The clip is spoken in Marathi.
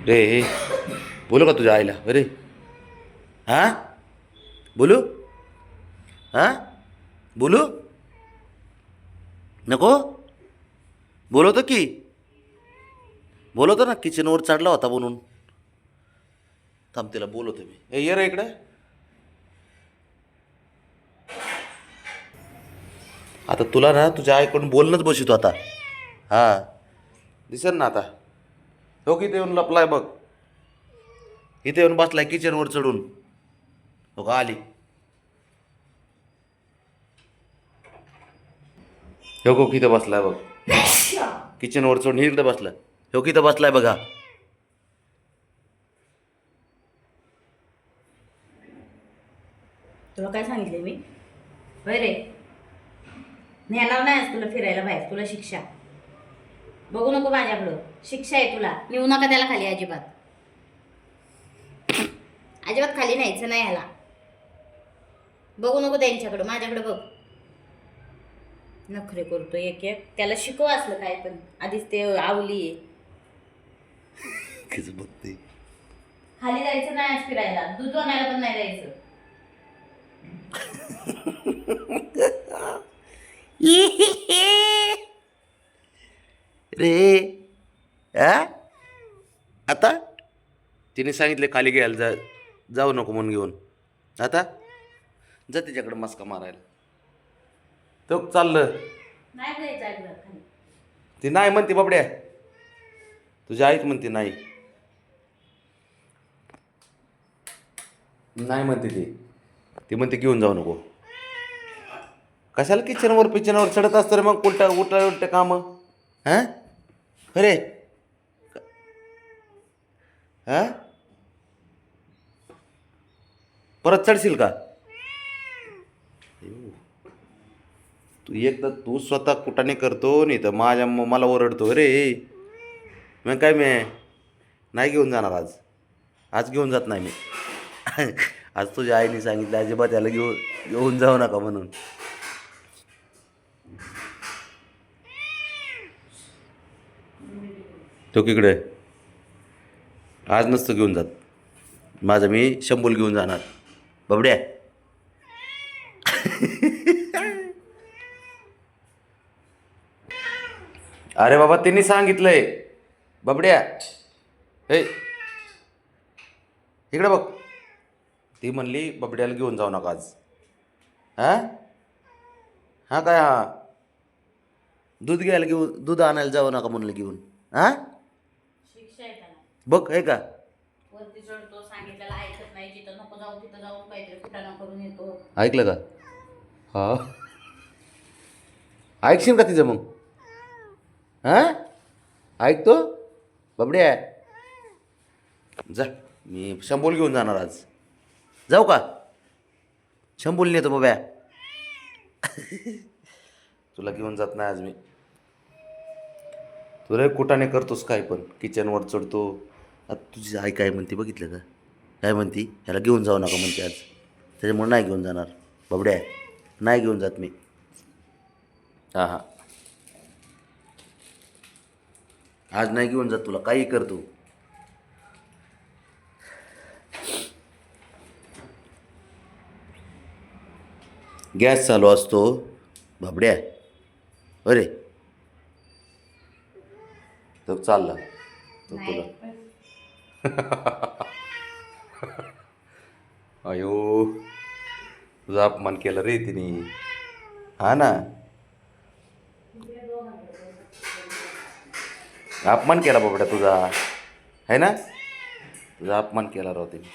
रे बोलू का तुझ्या आईला अरे? हां बोलू? हां बोलू नको? बोलवतो की, बोलवतो ना, किचनवर चढला होता म्हणून. थांब तिला बोलवतो मी. ये रे इकडे. आता तुला ना तुझ्या आईकडून बोलणंच बसितो आता. हां दिसेल ना आता. हो की इथे येऊन लपलाय बघ. इथे येऊन बसलाय किचनवर चढून. हो का आली. हो किथं बसलाय बघ. किचनवर चढून इकडे बसलाय. हो किथं बसलाय बघा. तुला काय सांगितले मी? होय रे, नेणार नाही आज तुला फिरायला बाहेर. तुला शिक्षा. बघू नको माझ्याकडं. शिक्षा आहे तुला. नेऊ नका त्याला खाली अजिबात. अजिबात खाली न्यायचं नाही ह्याला. बघू नको त्यांच्याकडं, माझ्याकडे बघ. नखरे करतो एक एक. त्याला शिकव असलं काय पण. आधीच ते आवली आहे. किती बघते. खाली जायचं नाही आज फिरायला. दूध आणायला पण नाही जायचं. रे आ आता तिने सांगितले खाली घ्यायला जाऊ नको म्हणून घेऊन. आता जा तिच्याकडे मस्का मारायला. तो चाललं. नाही जायचं अजिबात खाली. ती नाही म्हणते बाबड्या. तुझी आईच म्हणते नाही. नाही म्हणते ती म्हणते घेऊन जाऊ नको. कशाला पिचनवर चढत असतं रे मग उलट कामं. हां अरे हां परत चढशील का? तू एकदा तू स्वतः कुठाने करतो नाही तर मला ओरडतो रे. मग काय मी नाही घेऊन जाणार आज. आज घेऊन जात नाही मी. आज तुझ्या आईने सांगितलं अजिबात याला घेऊन जाऊ नका म्हणून. तो किकडे आज नसतं घेऊन जात. माझं मी शंभूल घेऊन जाणार बबड्या. अरे बाबा त्यांनी सांगितलंय बबड्या. हे इकडे बघ. ती म्हणली बबड्याला घेऊन जाऊ नका आज. हां हां काय हां दूध आणायला जाऊ नका म्हणलं घेऊन. हां शिक्षा आहे त्याला. बघ आहे का. वरती चढतो, सांगितलेलं ऐकत नाही. जिथं नको जाऊ तिथं जाऊन काहीतरी कुठाना करून येतो. ऐकलं का? हा ऐकशील का तिचं मग? हां ऐकतो बबड्या. जा मी शंभूल घेऊन जाणार आज. जाऊ का? शंभूल नेतो बब्या. तुला घेऊन जात नाही आज मी. तू रे कुठाने करतोस काय पण. किचनवर चढतो. आता तुझी आई काय म्हणते बघितलं का? काय म्हणती? ह्याला घेऊन जाऊ नका म्हणते आज. त्याच्यामुळे नाही घेऊन जाणार बबड्या. नाही घेऊन जात मी. हां हां आज नाही घेऊन जात. तुला काही करतो. गॅस चालू असतो बाबड्या. अरे तो चालला तो तुला. अयो तुझा अपमान केला रे तिने. हा ना अपमान केला बाबड्या तुझा. आहे ना तुझा अपमान केला राव तिने.